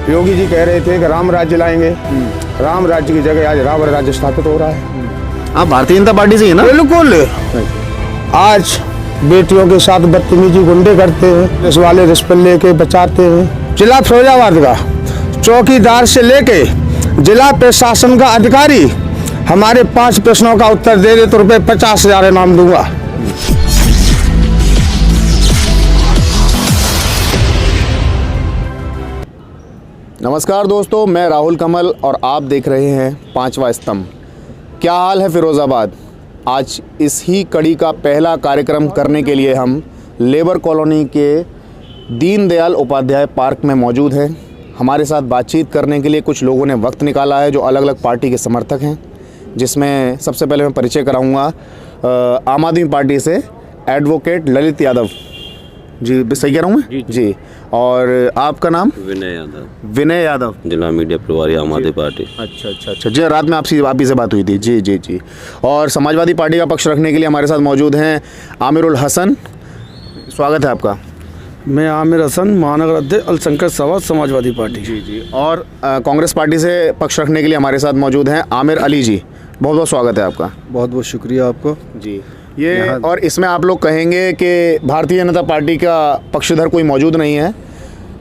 योगी जी कह रहे थे कि राम राज्य लाएंगे, राम राज्य की जगह आज रावण राज्य स्थापित हो रहा है। आप भारतीय जनता पार्टी से है ना? बिल्कुल। आज बेटियों के साथ बदतमीजी गुंडे करते हैं, पुलिस वाले रिश्वत लेके बचाते हैं। जिला फिरोजाबाद का चौकीदार से लेके जिला प्रशासन का अधिकारी हमारे 5 प्रश्नों का उत्तर दे दे तो रुपये 50,000 इनाम दूंगा। नमस्कार दोस्तों, मैं राहुल कमल और आप देख रहे हैं पांचवा स्तंभ। क्या हाल है फिरोज़ाबाद? आज इस ही कड़ी का पहला कार्यक्रम करने के लिए हम लेबर कॉलोनी के दीनदयाल उपाध्याय पार्क में मौजूद हैं। हमारे साथ बातचीत करने के लिए कुछ लोगों ने वक्त निकाला है जो अलग अलग पार्टी के समर्थक हैं, जिसमें सबसे पहले मैं परिचय कराऊंगा आम आदमी पार्टी से एडवोकेट ललित यादव जी। सही कह रहा हूँ मैं? जी। और आपका नाम? विनय यादव, जिला मीडिया प्रभारी आम आदमी पार्टी। अच्छा जी। रात में आपसे आप ही से बात हुई थी। जी। और समाजवादी पार्टी का पक्ष रखने के लिए हमारे साथ मौजूद हैं आमिरुल हसन। स्वागत है आपका। मैं आमिर हसन, महानगर अध्यक्ष अल्पसंख्यक सभा समाजवादी पार्टी। जी। और कांग्रेस पार्टी से पक्ष रखने के लिए हमारे साथ मौजूद हैं आमिर अली जी। बहुत बहुत स्वागत है आपका। बहुत बहुत शुक्रिया आपको जी। ये और इसमें आप लोग कहेंगे कि भारतीय जनता पार्टी का पक्षधर कोई मौजूद नहीं है।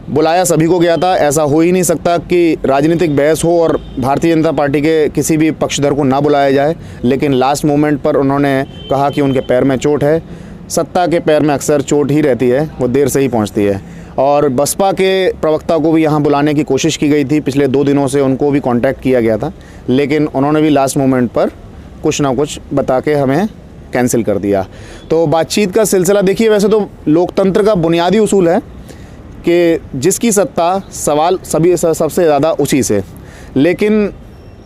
बुलाया सभी को गया था, ऐसा हो ही नहीं सकता कि राजनीतिक बहस हो और भारतीय जनता पार्टी के किसी भी पक्षधर को ना बुलाया जाए। लेकिन लास्ट मोमेंट पर उन्होंने कहा कि उनके पैर में चोट है। सत्ता के पैर में अक्सर चोट ही रहती है, वो देर से ही पहुंचती है। और बसपा के प्रवक्ता को भी यहाँ बुलाने की कोशिश की गई थी, पिछले 2 दिनों से उनको भी कांटेक्ट किया गया था, लेकिन उन्होंने भी लास्ट मोमेंट पर कुछ ना कुछ बता के हमें कैंसिल कर दिया। तो बातचीत का सिलसिला देखिए, वैसे तो लोकतंत्र का बुनियादी उसूल है कि जिसकी सत्ता सवाल सबसे ज़्यादा उसी से, लेकिन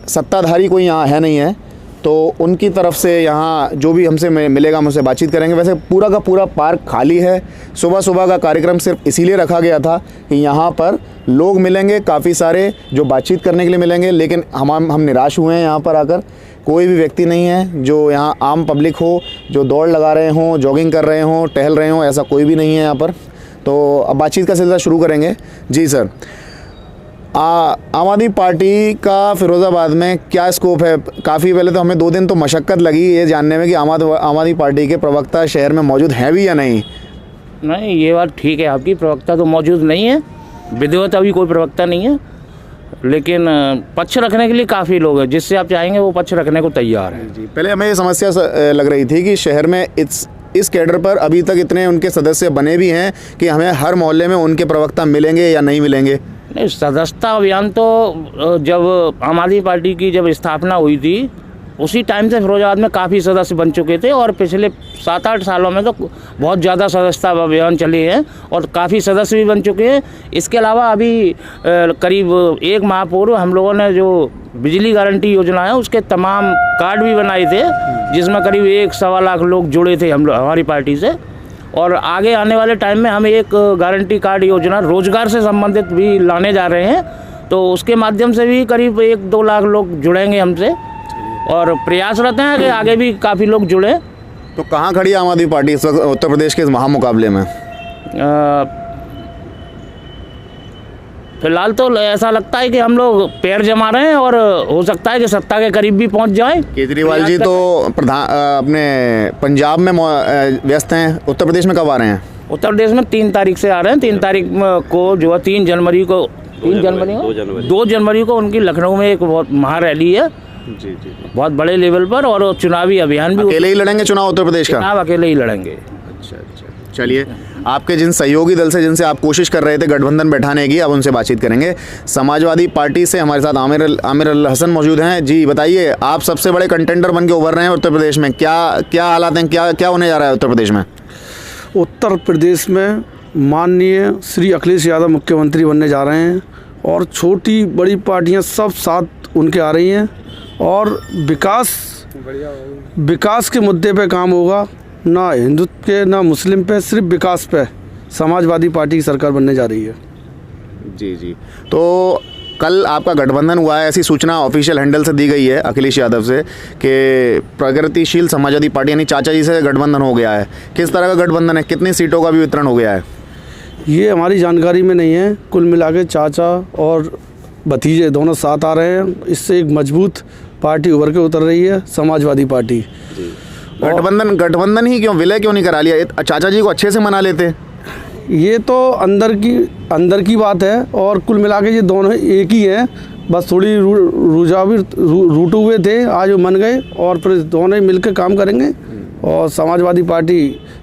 सत्ताधारी कोई यहाँ है नहीं है, तो उनकी तरफ से यहाँ जो भी हमसे मिलेगा हम उससे बातचीत करेंगे। वैसे पूरा का पूरा पार्क खाली है। सुबह का कार्यक्रम सिर्फ इसीलिए रखा गया था कि यहाँ पर लोग मिलेंगे, काफ़ी सारे जो बातचीत करने के लिए मिलेंगे, लेकिन हम निराश हुए हैं। यहाँ पर आकर कोई भी व्यक्ति नहीं है जो यहाँ आम पब्लिक हो, जो दौड़ लगा रहे हों, जॉगिंग कर रहे हों, टहल रहे हों, ऐसा कोई भी नहीं है यहाँ पर। तो अब बातचीत का सिलसिला शुरू करेंगे। जी सर, आम आदमी पार्टी का फिरोज़ाबाद में क्या स्कोप है? काफ़ी पहले तो हमें 2 दिन तो मशक्क़त लगी ये जानने में कि आम आदमी पार्टी के प्रवक्ता शहर में मौजूद हैं भी या नहीं। नहीं, ये बात ठीक है आपकी, प्रवक्ता तो मौजूद नहीं है, विधिवत अभी कोई प्रवक्ता नहीं है, लेकिन पक्ष रखने के लिए काफ़ी लोग हैं, जिससे आप चाहेंगे वो पक्ष रखने को तैयार है। जी। पहले हमें ये समस्या लग रही थी कि शहर में इस कैडर पर अभी तक इतने उनके सदस्य बने भी हैं कि हमें हर मोहल्ले में उनके प्रवक्ता मिलेंगे या नहीं मिलेंगे। नहीं, सदस्यता अभियान तो जब आम आदमी पार्टी की जब स्थापना हुई थी उसी टाइम से फिरोजाबाद में काफ़ी सदस्य बन चुके थे, और पिछले 7-8 सालों में तो बहुत ज़्यादा सदस्यता अभियान चले हैं और काफ़ी सदस्य भी बन चुके हैं। इसके अलावा अभी करीब 1 माह पूर्व हम लोगों ने जो बिजली गारंटी योजना है उसके तमाम कार्ड भी बनाए थे, जिसमें करीब 1-1.25 लाख लोग जुड़े थे हमारी पार्टी से। और आगे आने वाले टाइम में हम एक गारंटी कार्ड योजना रोजगार से संबंधित भी लाने जा रहे हैं, तो उसके माध्यम से भी करीब 1-2 लाख लोग जुड़ेंगे हमसे, और प्रयासरत हैं कि आगे भी काफ़ी लोग जुड़े। तो कहाँ खड़ी है आम आदमी पार्टी इस वक्त उत्तर प्रदेश के इस महामुकाबले में? फिलहाल तो ऐसा लगता है कि हम लोग पैर जमा रहे हैं और हो सकता है कि सत्ता के करीब भी पहुंच जाएं। केजरीवाल जी तो अपने पंजाब में व्यस्त हैं, उत्तर प्रदेश में कब आ रहे हैं? उत्तर प्रदेश में 3 तारीख से आ रहे हैं। 3 तारीख को जो है 2 जनवरी को उनकी लखनऊ में एक बहुत महारैली है। जी। बहुत बड़े लेवल पर, और चुनावी अभियान भी। अकेले ही लड़ेंगे चुनाव उत्तर प्रदेश का? चुनाव अकेले ही लड़ेंगे। अच्छा। चलिए, आपके जिन सहयोगी दल से जिनसे आप कोशिश कर रहे थे गठबंधन बैठाने की, अब उनसे बातचीत करेंगे। समाजवादी पार्टी से हमारे साथ आमिर हसन मौजूद हैं। जी बताइए, आप सबसे बड़े कंटेंडर बन के उभर रहे हैं उत्तर प्रदेश में, क्या हालात हैं, क्या होने जा रहा है उत्तर प्रदेश में? उत्तर प्रदेश में माननीय श्री अखिलेश यादव मुख्यमंत्री बनने जा रहे हैं, और छोटी बड़ी पार्टियां सब साथ उनके आ रही हैं, और विकास के मुद्दे पे काम होगा, ना हिंदुत्व के ना मुस्लिम पे, सिर्फ विकास पे समाजवादी पार्टी की सरकार बनने जा रही है। जी। तो कल आपका गठबंधन हुआ है, ऐसी सूचना ऑफिशियल हैंडल से दी गई है अखिलेश यादव से कि प्रगतिशील समाजवादी पार्टी यानी चाचा जी से गठबंधन हो गया है। किस तरह का गठबंधन है? कितनी सीटों का भी वितरण हो गया है? ये हमारी जानकारी में नहीं है। कुल मिला के चाचा और भतीजे दोनों साथ आ रहे हैं। इससे एक मजबूत पार्टी उभर के उतर रही है, समाजवादी पार्टी। गठबंधन ही क्यों, विलय क्यों नहीं करा लिया? चाचा जी को अच्छे से मना लेते। ये तो अंदर की बात है, और कुल मिला के ये दोनों एक ही हैं। बस थोड़ी रूटे हुए थे, आज वो मन गए और फिर दोनों मिलकर काम करेंगे। और समाजवादी पार्टी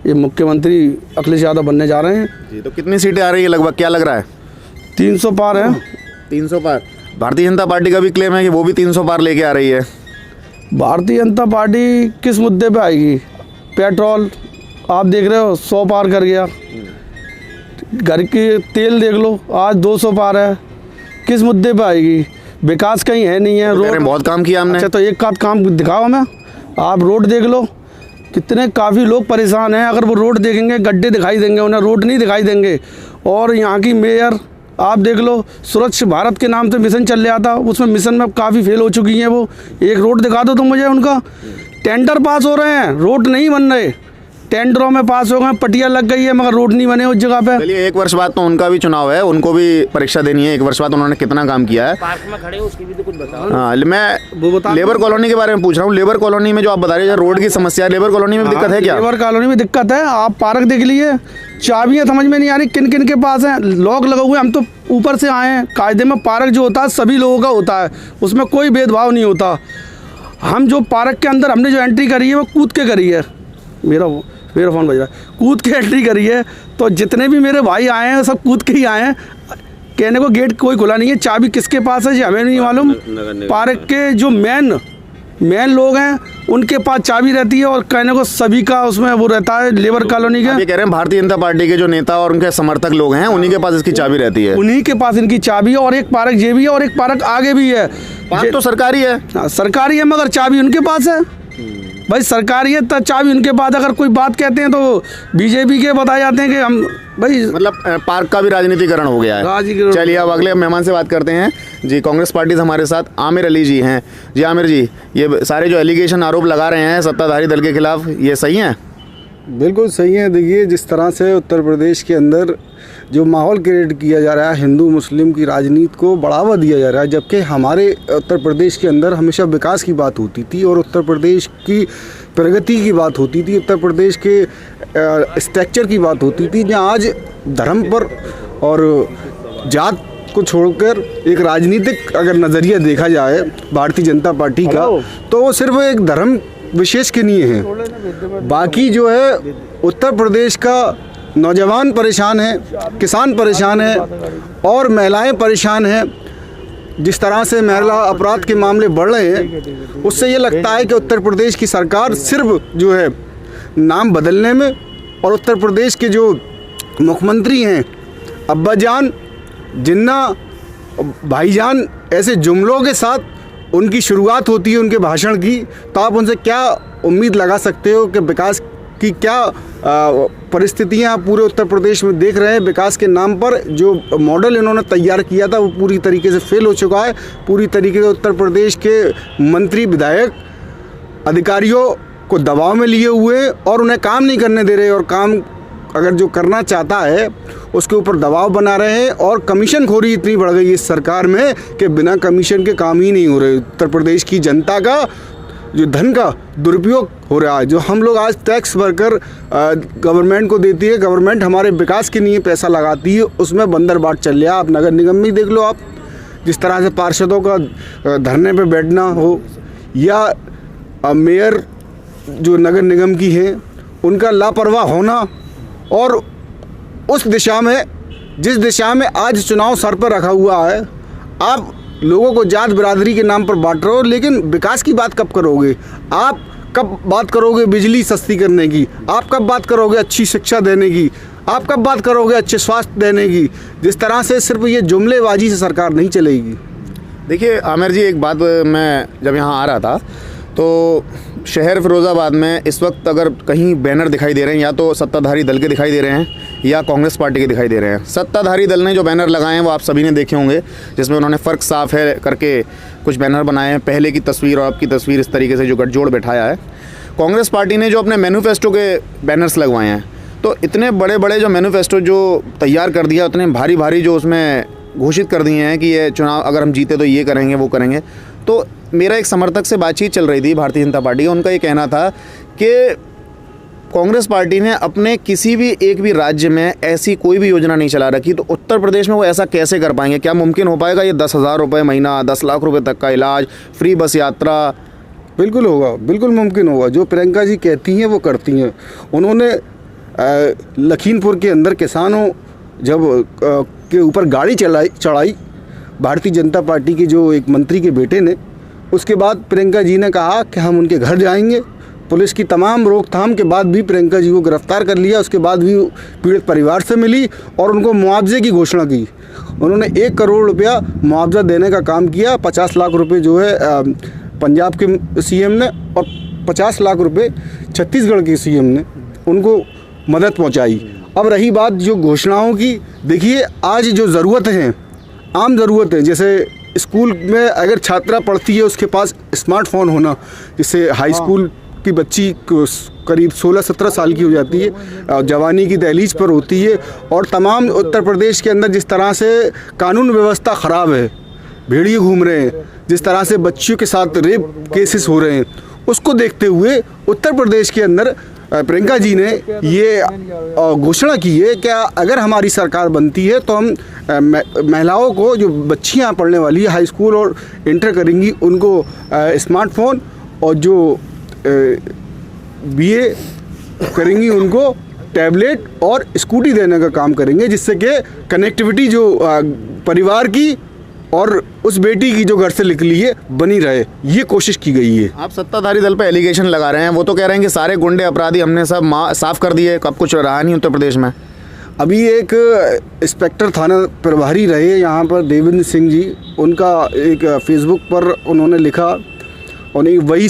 ये मुख्यमंत्री अखिलेश यादव बनने जा रहे हैं जी। तो कितनी सीटें आ रही है लगभग, क्या लग रहा है? 300 पार है। 300 पार। भारतीय जनता पार्टी का भी क्लेम है कि वो भी 300 पार लेके आ रही है। भारतीय जनता पार्टी किस मुद्दे पे आएगी? पेट्रोल आप देख रहे हो 100 पार कर गया। घर के तेल देख लो, आज 200 पार है। किस मुद्दे पे आएगी? विकास कहीं है नहीं है। रोड बहुत काम किया हमने। अच्छा, तो एक काम दिखाओ हमें। आप रोड देख लो, कितने काफ़ी लोग परेशान हैं। अगर वो रोड देखेंगे, गड्ढे दिखाई देंगे, उन्हें रोड नहीं दिखाई देंगे। और यहाँ की मेयर आप देख लो, स्वच्छ भारत के नाम से मिशन चल रहा था, उसमें मिशन में काफ़ी फेल हो चुकी हैं वो। एक रोड दिखा दो तो मुझे उनका। टेंडर पास हो रहे हैं, रोड नहीं बन रहे। टेंडरों में पास हो गए, पटिया लग गई है, मगर रोड नहीं बने उस जगह पे। चलिए, 1 वर्ष बाद तो उनका भी चुनाव है, उनको भी परीक्षा देनी है। 1 वर्ष बाद उन्होंने कितना काम किया है। पार्क में खड़े उसकी भी तो कुछ बताओ। हाँ, मैं लेबर कॉलोनी के बारे में पूछ रहा हूँ। लेबर कॉलोनी में जो आप बता रहे हैं रोड की समस्या है, लेबर कॉलोनी में दिक्कत है क्या? लेबर कॉलोनी में दिक्कत है। आप पार्क देख लीजिए, चाबियाँ समझ में नहीं आ रही किन किन के पास हैं। लॉक लगा हुए, हम तो ऊपर से आए हैं। कायदे में पार्क जो होता है सभी लोगों का होता है, उसमें कोई भेदभाव नहीं होता। हम जो पार्क के अंदर हमने जो एंट्री करी है वो कूद के करी है। मेरा फ़ोन बज रहा है। कूद के एंट्री करी है, तो जितने भी मेरे भाई आए हैं सब कूद के ही आए हैं। कहने को गेट कोई खुला नहीं है। चाबी किसके पास है जी हमें नहीं मालूम। पार्क के जो मेन लोग हैं उनके पास चाबी रहती है, और कहने को सभी का उसमें वो रहता है। लेबर कॉलोनी के ये कह रहे हैं भारतीय जनता पार्टी के जो नेता और उनके समर्थक लोग हैं उन्हीं के पास इसकी चाबी रहती है। उन्हीं के पास इनकी चाबी है। और एक पार्क ये भी है और एक पार्क आगे भी है। पार्क तो सरकारी है। हाँ, सरकारी है, मगर चाबी उनके पास है। भाई सरकारी है तो चाबी उनके पास। अगर कोई बात कहते हैं तो बीजेपी के बताए जाते हैं कि हम भाई, मतलब पार्क का भी राजनीतिकरण हो गया है। चलिए, अब अगले मेहमान से बात करते हैं जी। कांग्रेस पार्टी से हमारे साथ आमिर अली जी हैं। जी आमिर जी, ये सारे जो एलिगेशन आरोप लगा रहे हैं सत्ताधारी दल के खिलाफ, ये सही हैं? बिल्कुल सही है। देखिए, जिस तरह से उत्तर प्रदेश के अंदर जो माहौल क्रिएट किया जा रहा है, हिंदू मुस्लिम की राजनीति को बढ़ावा दिया जा रहा है, जबकि हमारे उत्तर प्रदेश के अंदर हमेशा विकास की बात होती थी और उत्तर प्रदेश की प्रगति की बात होती थी, उत्तर प्रदेश के स्ट्रक्चर की बात होती थी, जहाँ आज धर्म पर और जात को छोड़कर एक राजनीतिक अगर नज़रिया देखा जाए भारतीय जनता पार्टी का, तो वो सिर्फ एक धर्म विशेष के लिए है। बाकी जो है उत्तर प्रदेश का नौजवान परेशान है, किसान परेशान है और महिलाएं परेशान हैं। जिस तरह से महिला अपराध के मामले बढ़ रहे हैं, उससे ये लगता है कि उत्तर प्रदेश की सरकार सिर्फ जो है नाम बदलने में, और उत्तर प्रदेश के जो मुख्यमंत्री हैं अब्बाजान, जिन्ना, भाईजान, ऐसे जुमलों के साथ उनकी शुरुआत होती है उनके भाषण की, तो आप उनसे क्या उम्मीद लगा सकते हो कि विकास की क्या परिस्थितियाँ आप पूरे उत्तर प्रदेश में देख रहे हैं। विकास के नाम पर जो मॉडल इन्होंने तैयार किया था वो पूरी तरीके से फेल हो चुका है। पूरी तरीके से उत्तर प्रदेश के मंत्री, विधायक, अधिकारियों को दबाव में लिए हुए और उन्हें काम नहीं करने दे रहे, और काम अगर जो करना चाहता है उसके ऊपर दबाव बना रहे हैं। और कमीशन खोरी इतनी बढ़ गई इस सरकार में कि बिना कमीशन के काम ही नहीं हो रहे। उत्तर प्रदेश की जनता का जो धन का दुरुपयोग हो रहा है, जो हम लोग आज टैक्स भरकर गवर्नमेंट को देती है, गवर्नमेंट हमारे विकास के लिए पैसा लगाती है, उसमें बंदरबाट चल रहा है। आप नगर निगम में देख लो, आप जिस तरह से पार्षदों का धरने पे बैठना हो, या मेयर जो नगर निगम की है उनका लापरवाह होना, और उस दिशा में जिस दिशा में आज चुनाव सर पर रखा हुआ है, आप लोगों को जात बिरादरी के नाम पर बांट रहे हो, लेकिन विकास की बात कब करोगे? आप कब बात करोगे बिजली सस्ती करने की? आप कब बात करोगे अच्छी शिक्षा देने की? आप कब बात करोगे अच्छे स्वास्थ्य देने की? जिस तरह से सिर्फ ये जुमलेबाजी से सरकार नहीं चलेगी। देखिए आमिर जी, एक बात मैं जब यहाँ आ रहा था तो शहर फिरोज़ाबाद में इस वक्त अगर कहीं बैनर दिखाई दे रहे हैं, या तो सत्ताधारी दल के दिखाई दे रहे हैं या कांग्रेस पार्टी के दिखाई दे रहे हैं। सत्ताधारी दल ने जो बैनर लगाए हैं वो आप सभी ने देखे होंगे, जिसमें उन्होंने फ़र्क साफ है करके कुछ बैनर बनाए हैं, पहले की तस्वीर और अब की तस्वीर, इस तरीके से जो गठजोड़ बैठाया है। कांग्रेस पार्टी ने जो अपने मैनिफेस्टो के बैनर्स लगवाए हैं, तो इतने बड़े बड़े जो मैनिफेस्टो जो तैयार कर दिया, उतने भारी भारी जो उसमें घोषित कर दिए हैं कि ये चुनाव अगर हम जीते तो ये करेंगे वो करेंगे। तो मेरा एक समर्थक से बातचीत चल रही थी भारतीय जनता पार्टी का, उनका ये कहना था कि कांग्रेस पार्टी ने अपने किसी भी एक भी राज्य में ऐसी कोई भी योजना नहीं चला रखी, तो उत्तर प्रदेश में वो ऐसा कैसे कर पाएंगे? क्या मुमकिन हो पाएगा ये 10,000 रुपये महीना, 10 लाख रुपए तक का इलाज, फ्री बस यात्रा? बिल्कुल होगा, बिल्कुल मुमकिन होगा। जो प्रियंका जी कहती हैं वो करती हैं। उन्होंने लखीमपुर के अंदर किसानों के ऊपर गाड़ी चढ़ाई भारतीय जनता पार्टी के जो एक मंत्री के बेटे ने। उसके बाद प्रियंका जी ने कहा कि हम उनके घर जाएंगे। पुलिस की तमाम रोकथाम के बाद भी प्रियंका जी को गिरफ्तार कर लिया। उसके बाद भी पीड़ित परिवार से मिली और उनको मुआवजे की घोषणा की। उन्होंने 1 करोड़ रुपया मुआवजा देने का काम किया। 50 लाख रुपए जो है पंजाब के सीएम ने और 50 लाख रुपए छत्तीसगढ़ के सीएम ने उनको मदद पहुंचाई। अब रही बात जो घोषणाओं की, देखिए आज जो ज़रूरत है, आम ज़रूरत है, जैसे स्कूल में अगर छात्रा पढ़ती है उसके पास स्मार्टफोन होना, जिससे हाई स्कूल की बच्ची करीब 16-17 साल की हो जाती है, जवानी की दहलीज पर होती है। और तमाम उत्तर प्रदेश के अंदर जिस तरह से कानून व्यवस्था ख़राब है, भेड़िए घूम रहे हैं, जिस तरह से बच्चियों के साथ रेप केसेस हो रहे हैं, उसको देखते हुए उत्तर प्रदेश के अंदर प्रियंका जी ने ये घोषणा की है कि अगर हमारी सरकार बनती है तो हम महिलाओं को, जो बच्चियां पढ़ने वाली है हाई स्कूल और इंटर करेंगी, उनको स्मार्टफोन, और जो बीए करेंगी उनको टैबलेट और स्कूटी देने का काम करेंगे, जिससे कि कनेक्टिविटी जो परिवार की और उस बेटी की जो घर से निकली है बनी रहे। ये कोशिश की गई है। आप सत्ताधारी दल पे एलिगेशन लगा रहे हैं, वो तो कह रहे हैं कि सारे गुंडे अपराधी हमने सब साफ कर दिए, कब कुछ रहा नहीं उत्तर प्रदेश में। अभी एक इंस्पेक्टर थाना प्रभारी रहे यहाँ पर देवेंद्र सिंह जी, उनका एक फेसबुक पर उन्होंने लिखा, और वही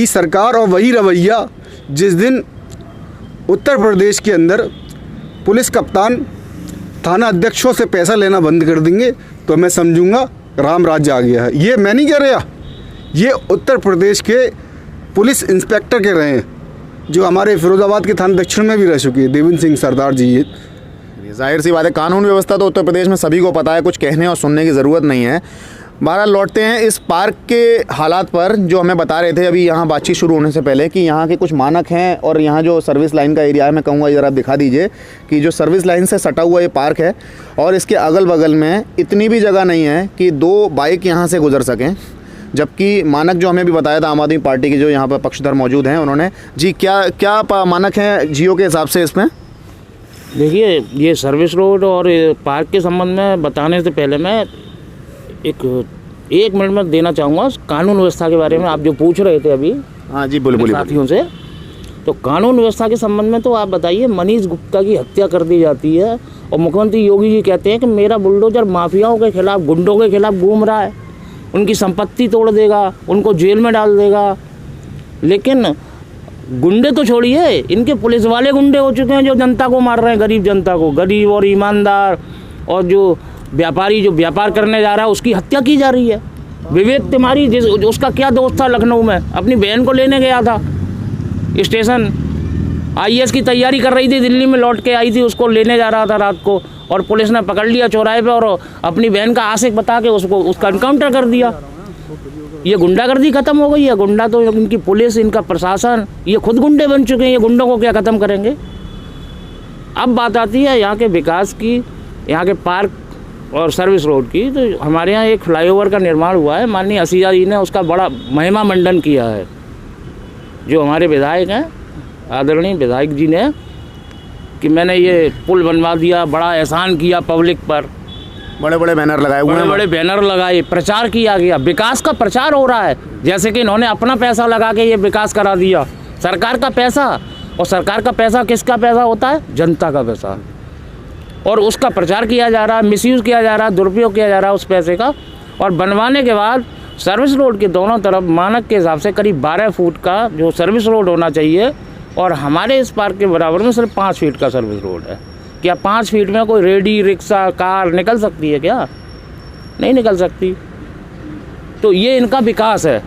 सरकार और वही रवैया जिस दिन उत्तर प्रदेश के अंदर पुलिस कप्तान थाना अध्यक्षों से पैसा लेना बंद कर देंगे तो मैं समझूंगा राम राज्य आ गया है। ये मैं नहीं कह रहा, ये उत्तर प्रदेश के पुलिस इंस्पेक्टर कह रहे हैं, जो हमारे फिरोजाबाद के थाना दक्षिण में भी रह चुके हैं, देवेंद्र सिंह सरदार जी। ये जाहिर सी बात है, कानून व्यवस्था तो उत्तर प्रदेश में सभी को पता है, कुछ कहने और सुनने की ज़रूरत नहीं है। बहरहाल लौटते हैं इस पार्क के हालात पर, जो हमें बता रहे थे अभी यहाँ बातचीत शुरू होने से पहले कि यहाँ के कुछ मानक हैं और यहाँ जो सर्विस लाइन का एरिया है, मैं कहूँगा ज़रा दिखा दीजिए कि जो सर्विस लाइन से सटा हुआ ये पार्क है और इसके अगल बगल में इतनी भी जगह नहीं है कि 2 बाइक यहाँ से गुजर सकें। जबकि मानक जो हमें भी बताया था आम आदमी पार्टी के जो यहाँ पर पक्षधर मौजूद हैं, उन्होंने जी क्या मानक हैं जियो के हिसाब से इसमें? देखिए, ये सर्विस रोड और पार्क के संबंध में बताने से पहले मैं एक मिनट में देना चाहूँगा कानून व्यवस्था के बारे में। आप जो पूछ रहे थे अभी, हाँ जी, बोलिए साथियों से, तो कानून व्यवस्था के संबंध में तो आप बताइए, मनीष गुप्ता की हत्या कर दी जाती है और मुख्यमंत्री योगी जी कहते हैं कि मेरा बुलडोजर माफियाओं के खिलाफ, गुंडों के खिलाफ घूम रहा है, उनकी संपत्ति तोड़ देगा, उनको जेल में डाल देगा। लेकिन गुंडे तो छोड़िए, इनके पुलिस वाले गुंडे हो चुके हैं जो जनता को मार रहे हैं, गरीब जनता को, गरीब और ईमानदार और जो व्यापारी जो व्यापार करने जा रहा है उसकी हत्या की जा रही है। विवेक तिवारी उसका क्या दोस्त था लखनऊ में, अपनी बहन को लेने गया था स्टेशन, IAS की तैयारी कर रही थी, दिल्ली में लौट के आई थी, उसको लेने जा रहा था रात को, और पुलिस ने पकड़ लिया चौराहे पे और अपनी बहन का आशिक बता के उसका एनकाउंटर कर दिया। ये गुंडागर्दी खत्म हो गई है? गुंडा तो इनकी पुलिस, इनका प्रशासन, ये खुद गुंडे बन चुके हैं। ये गुंडों को क्या ख़त्म करेंगे? अब बात आती है यहाँ के विकास की, यहाँ के पार्क और सर्विस रोड की। तो हमारे यहाँ एक फ्लाईओवर का निर्माण हुआ है, माननीय असीजा जी ने उसका बड़ा महिमा मंडन किया है। जो हमारे विधायक हैं, आदरणीय विधायक जी ने, कि मैंने ये पुल बनवा दिया, बड़ा एहसान किया पब्लिक पर, बड़े बड़े बैनर लगाए हुए हैं, बड़े बैनर लगाए, प्रचार किया गया, विकास का प्रचार हो रहा है। जैसे कि इन्होंने अपना पैसा लगा के ये विकास करा दिया, सरकार का पैसा। और सरकार का पैसा किसका पैसा होता है? जनता का पैसा। और उसका प्रचार किया जा रहा है, मिसयूज़ किया जा रहा है, दुरुपयोग किया जा रहा है उस पैसे का। और बनवाने के बाद सर्विस रोड के दोनों तरफ मानक के हिसाब से करीब 12 फुट का जो सर्विस रोड होना चाहिए, और हमारे इस पार्क के बराबर में सिर्फ 5 फीट का सर्विस रोड है। क्या 5 फीट में कोई रेडी, रिक्शा, कार निकल सकती है क्या? नहीं निकल सकती। तो ये इनका विकास है।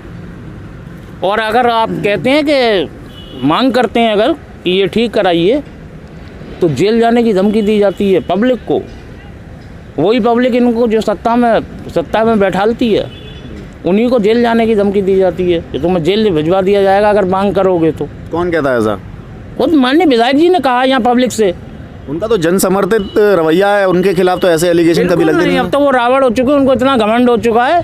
और अगर आप कहते हैं कि मांग करते हैं अगर कि ये ठीक कराइए, तो जेल जाने की धमकी दी जाती है पब्लिक को। वही पब्लिक इनको जो सत्ता में बैठालती है, उन्हीं को जेल जाने की धमकी दी जाती है कि तुम्हें जेल भिजवा दिया जाएगा अगर मांग करोगे तो। कौन कहता है ऐसा? खुद माननीय विधायक जी ने कहा यहाँ पब्लिक से। उनका तो जन समर्थित रवैया है, उनके खिलाफ तो ऐसे एलिगेशन कभी लगते नहीं। अब तो वो रावण हो चुके हैं, उनको इतना घमंड हो चुका है,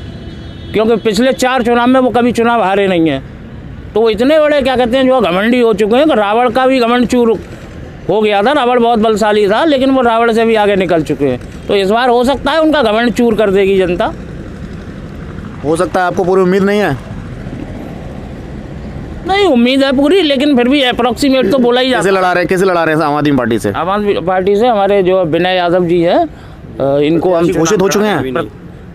क्योंकि पिछले 4 चुनाव में वो कभी चुनाव हारे नहीं है। तो वो इतने बड़े क्या कहते हैं जो घमंडी हो चुके हैं कि रावण का भी घमंड चूर हो गया था। रावण बहुत बलशाली था, लेकिन वो रावण से भी आगे निकल चुके हैं। तो इस बार हो सकता है उनका घमंड चूर कर देगी जनता। हो सकता है, आपको पूरी उम्मीद नहीं है? नहीं, उम्मीद है पूरी, लेकिन फिर भी अप्रोक्सीमेट तो बोला ही कैसे जाता है। कैसे लड़ा रहे हैं आम आदमी पार्टी से? आम आदमी पार्टी से हमारे जो विनय यादव जी है, इनको हम घोषित हो चुके हैं?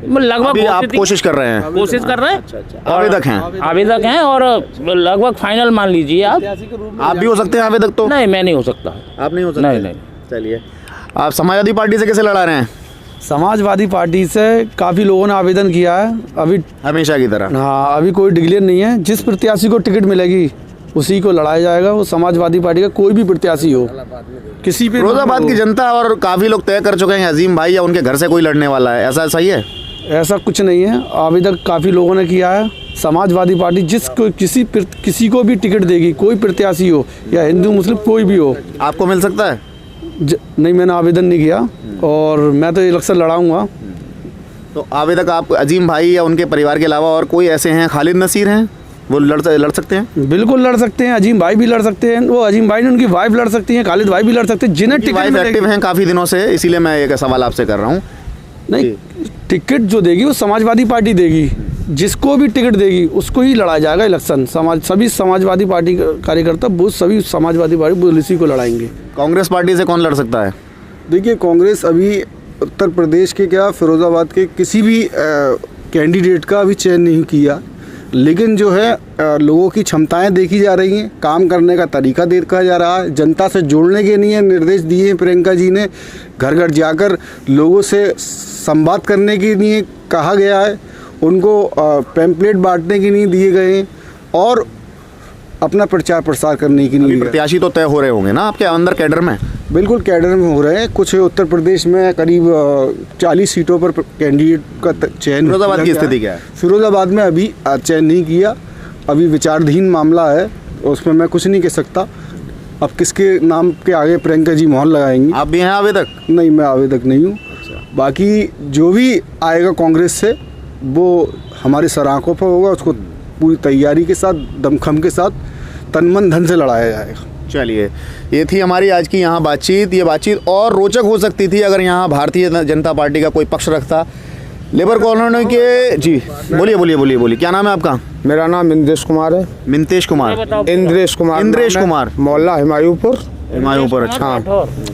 लगभग अभी आप कोशिश कर रहे हैं? कोशिश कर रहे हैं, आवेदक हैं? आवेदक हैं और लगभग फाइनल मान लीजिए आप भी हो सकते हैं आवेदक? तो नहीं, मैं नहीं हो सकता। आप नहीं हो सकते? नहीं। चलिए, आप समाजवादी पार्टी से कैसे लड़ा रहे हैं? समाजवादी पार्टी से काफ़ी लोगों ने आवेदन किया है अभी, हमेशा की तरह। हाँ, अभी कोई डिक्लेयर नहीं है। जिस प्रत्याशी को टिकट मिलेगी उसी को लड़ाया जाएगा। वो समाजवादी पार्टी का कोई भी प्रत्याशी हो, किसी भी। फिरोजाबाद की जनता और काफी लोग तय कर चुके हैं अजीम भाई या उनके घर से कोई लड़ने वाला है, ऐसा सही है? ऐसा कुछ नहीं है, आवेदन काफ़ी लोगों ने किया है। समाजवादी पार्टी जिसको किसी को भी टिकट देगी, कोई प्रत्याशी हो या हिंदू मुस्लिम कोई भी हो। आपको मिल सकता है? नहीं, मैंने आवेदन नहीं किया और मैं तो इलेक्शन लड़ाऊंगा। तो आवेदक आप अजीम भाई या उनके परिवार के अलावा और कोई ऐसे हैं, खालिद नसीर हैं, वो लड़ सकते हैं? बिल्कुल लड़ सकते हैं, अजीम भाई भी लड़ सकते हैं। वो अजीम भाई ने उनकी वाइफ लड़ सकती हैं, खालिद भाई भी लड़ सकते हैं। जिन्हें टिकट एक्टिव हैं काफ़ी दिनों से, इसीलिए मैं एक सवाल आपसे कर रहा हूँ। नहीं, टिकट जो देगी वो समाजवादी पार्टी देगी। जिसको भी टिकट देगी उसको ही लड़ाया जाएगा इलेक्शन। सभी समाजवादी पार्टी कार्यकर्ता वो सभी समाजवादी पार्टी वो इसी को लड़ाएंगे। कांग्रेस पार्टी से कौन लड़ सकता है? देखिए, कांग्रेस अभी उत्तर प्रदेश के क्या फिरोजाबाद के किसी भी कैंडिडेट का अभी चयन नहीं किया, लेकिन जो है लोगों की क्षमताएं देखी जा रही हैं, काम करने का तरीका देखा जा रहा है। जनता से जोड़ने के लिए निर्देश दिए हैं प्रियंका जी ने, घर घर जाकर लोगों से संवाद करने के लिए कहा गया है, उनको पैम्पलेट बांटने के लिए दिए गए हैं और अपना प्रचार प्रसार करने के लिए। प्रत्याशी तो तय हो रहे होंगे ना आपके अंदर कैडर में? बिल्कुल कैडर में हो रहे हैं। कुछ उत्तर प्रदेश में करीब 40 सीटों पर कैंडिडेट का चयन। फिरोजाबाद की स्थिति क्या है? फिरोजाबाद में अभी चयन नहीं किया, अभी विचाराधीन मामला है, उसमें मैं कुछ नहीं कह सकता। अब किसके नाम के आगे प्रियंका जी मोहर लगाएंगी। आप भी हैं आवेदक? नहीं, मैं आवेदक नहीं हूँ। बाकी जो भी आएगा कांग्रेस से वो हमारे सराखों पर होगा, उसको पूरी तैयारी के साथ, दमखम के साथ, तन मन धन से लड़ाया जाएगा। चलिए, ये थी हमारी आज की यहाँ बातचीत। ये बातचीत और रोचक हो सकती थी अगर यहाँ भारतीय जनता पार्टी का कोई पक्ष रखता। लेबर कॉलोनी के जी, बोलिए, क्या नाम है आपका? मेरा नाम इंद्रेश कुमार है। मिंतेश कुमार? इंद्रेश कुमार, मोहल्ला हिमायूपुर। अच्छा।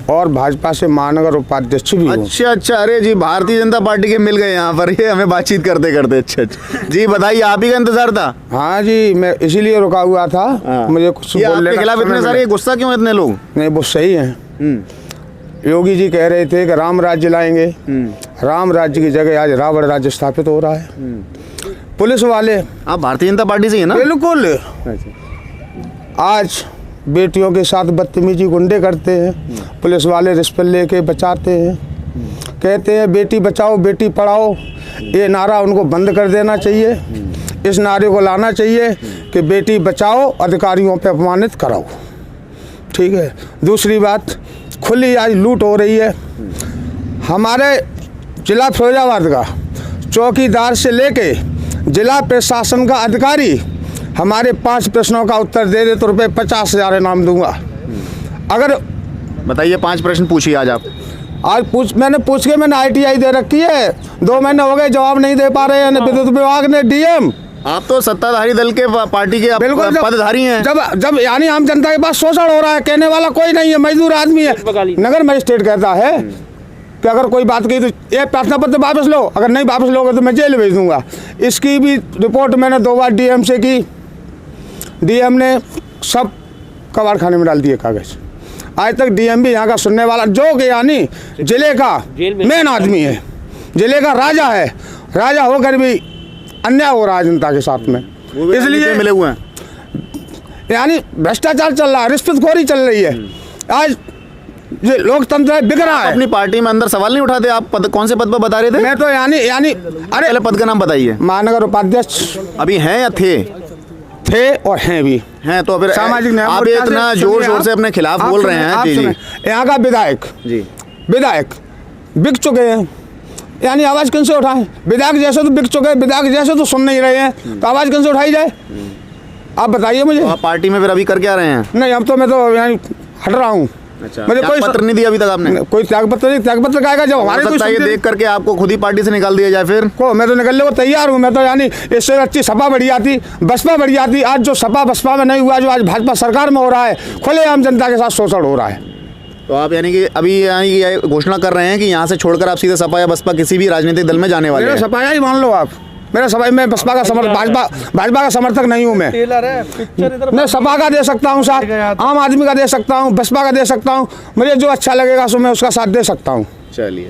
और भाजपा से महानगर उपाध्यक्ष भी हूँ। अच्छा, अरे जी, भारतीय जनता पार्टी के मिल गए यहाँ पर, ये हमें बातचीत करते करते। अच्छा जी, बताइए, आप ही का इंतजार था? हाँ जी, मैं इसीलिए रुका हुआ था। मुझे कुछ बोलने के खिलाफ इतने सारे गुस्सा क्यों इतने लोग? नहीं, वो सही है। योगी जी कह रहे थे कि राम राज्य लाएंगे, राम राज्य की जगह आज रावण राज्य स्थापित हो रहा है। पुलिस वाले, आप भारतीय जनता पार्टी से है ना? बिल्कुल। आज बेटियों के साथ बदतमीजी गुंडे करते हैं, पुलिस वाले रिश्वत लेके बचाते हैं, कहते हैं बेटी बचाओ बेटी पढ़ाओ। ये नारा उनको बंद कर देना चाहिए। इस नारे को लाना चाहिए कि बेटी बचाओ, अधिकारियों पे अपमानित कराओ। ठीक है। दूसरी बात, खुली आज लूट हो रही है। हमारे जिला फिरोजाबाद का चौकीदार से लेके जिला प्रशासन का अधिकारी हमारे 5 प्रश्नों का उत्तर दे दे तो रुपये 50,000 इनाम दूंगा। अगर बताइए, 5 प्रश्न पूछिए आज आप। आज मैंने ITI दे रखी है, 2 महीने हो गए, जवाब नहीं दे पा रहे हैं। विद्युत विभाग ने DM। आप तो सत्ताधारी दल के पार्टी के बिल्कुल पदधारी हैं। जब यानी आम जनता के पास शोषण हो रहा है, कहने वाला कोई नहीं है, मजदूर आदमी है। नगर मजिस्ट्रेट कहता है कि अगर कोई बात की तो ये प्रार्थना पत्र वापस लो, अगर नहीं वापस लोगे तो मैं जेल भेज दूंगा। इसकी भी रिपोर्ट मैंने 2 बार DM से की। DM ने सब कबाड़ खाने में डाल दिए कागज। आज तक DM भी यहाँ का सुनने वाला, जो कि यानी जिले का मेन आदमी है, जिले का राजा है, राजा होकर भी अन्याय हो रहा है जनता के साथ में। इसलिए मिले हुए हैं। यानी भ्रष्टाचार चल रहा है, रिश्वतखोरी चल रही है। आज ये लोकतंत्र है, बिक रहा है। अपनी पार्टी में अंदर सवाल नहीं उठाते? आप कौन से पद पर बता रहे थे? मैं तो यानी अरे पहले पद का नाम बताइए। महानगर उपाध्यक्ष अभी हैं या थे? थे और हैं भी। हैं तो फिर सामाजिक न्याय आप मोर्चा से इतना जोर शोर से अपने खिलाफ बोल रहे हैं। जी जी, यहाँ का विधायक जी विधायक बिक चुके हैं, यानी आवाज़ किन से उठाएं? विधायक जैसे तो बिक चुके हैं, विधायक जैसे तो सुन नहीं रहे हैं, तो आवाज़ किन से उठाई जाए? आप बताइए मुझे। तो आप पार्टी में फिर अभी कर क्या रहे हैं? नहीं, अब तो मैं तो यानी हट रहा हूँ। अच्छा, मुझे कोई पत्र नहीं दिया अभी तक आपने? कोई त्यागपत्र नहीं, त्यागपत्र का आएगा जब हमारे हो सकता है ये देख करके आपको खुद ही पार्टी से निकाल दिया जाए फिर? को मैं तो निकलने को तैयार हूँ। मैं तो यानी इससे अच्छी सपा बढ़ी जाती, बसपा बढ़ी जाती। आज जो सपा बसपा में नहीं हुआ, जो आज भाजपा सरकार में हो रहा है, खुलेआम जनता के साथ शोषण हो रहा है। तो आप यानी कि अभी यानी ये घोषणा कर रहे हैं कि यहाँ से छोड़कर आप सीधे सपा या बसपा किसी भी राजनीतिक दल में जाने वाले मेरा हैं? सपा ही मान लो आप। मेरा सपा, मैं बसपा का भाजपा का समर्थक नहीं हूँ। मैं सपा का दे सकता हूँ साथ, आम आदमी का दे सकता हूँ, बसपा का दे सकता हूँ। मुझे जो अच्छा लगेगा सो मैं उसका साथ दे सकता हूँ। चलिए,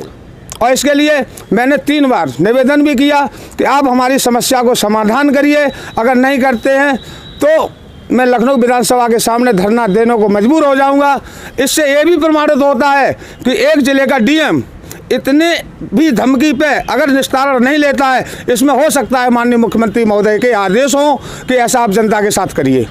और इसके लिए मैंने 3 बार निवेदन भी किया कि आप हमारी समस्या को समाधान करिए। अगर नहीं करते हैं तो मैं लखनऊ विधानसभा के सामने धरना देने को मजबूर हो जाऊंगा। इससे ये भी प्रमाणित होता है कि एक जिले का डीएम इतने भी धमकी पे अगर निस्तारण नहीं लेता है, इसमें हो सकता है माननीय मुख्यमंत्री महोदय के आदेश हो कि ऐसा आप जनता के साथ करिए।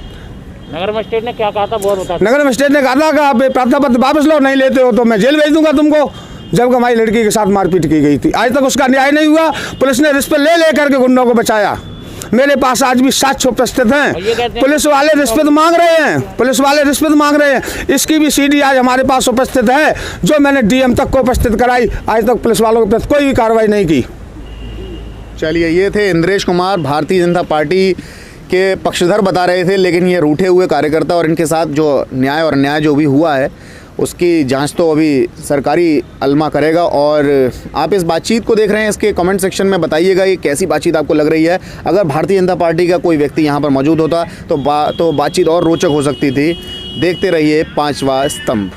नगर मजिस्ट्रेट ने क्या कहा था बहुत बता। नगर मजिस्ट्रेट ने कहा था कि आप प्रार्थना पत्र वापस लो, नहीं लेते हो तो मैं जेल भेज दूंगा तुमको। जब हमारी लड़की के साथ मारपीट की गई थी, आज तक उसका न्याय नहीं हुआ। पुलिस ने रिश्वत ले करके गुंडों को बचाया। मेरे पास आज भी साक्ष्य उपस्थित हैं। पुलिस वाले रिश्वत मांग रहे हैं, पुलिस वाले रिश्वत मांग रहे हैं। इसकी भी सीडी आज हमारे पास उपस्थित है, जो मैंने डीएम तक को उपस्थित कराई। आज तक पुलिस वालों के प्रति कोई भी कार्रवाई नहीं की। चलिए, ये थे इंद्रेश कुमार, भारतीय जनता पार्टी के पक्षधर बता रहे थे, लेकिन ये रूठे हुए कार्यकर्ता और इनके साथ जो न्याय और अन्याय जो भी हुआ है उसकी जांच तो अभी सरकारी अलमा करेगा। और आप इस बातचीत को देख रहे हैं, इसके कमेंट सेक्शन में बताइएगा ये कैसी बातचीत आपको लग रही है। अगर भारतीय जनता पार्टी का कोई व्यक्ति यहाँ पर मौजूद होता तो बातचीत और रोचक हो सकती थी। देखते रहिए 5वां स्तंभ।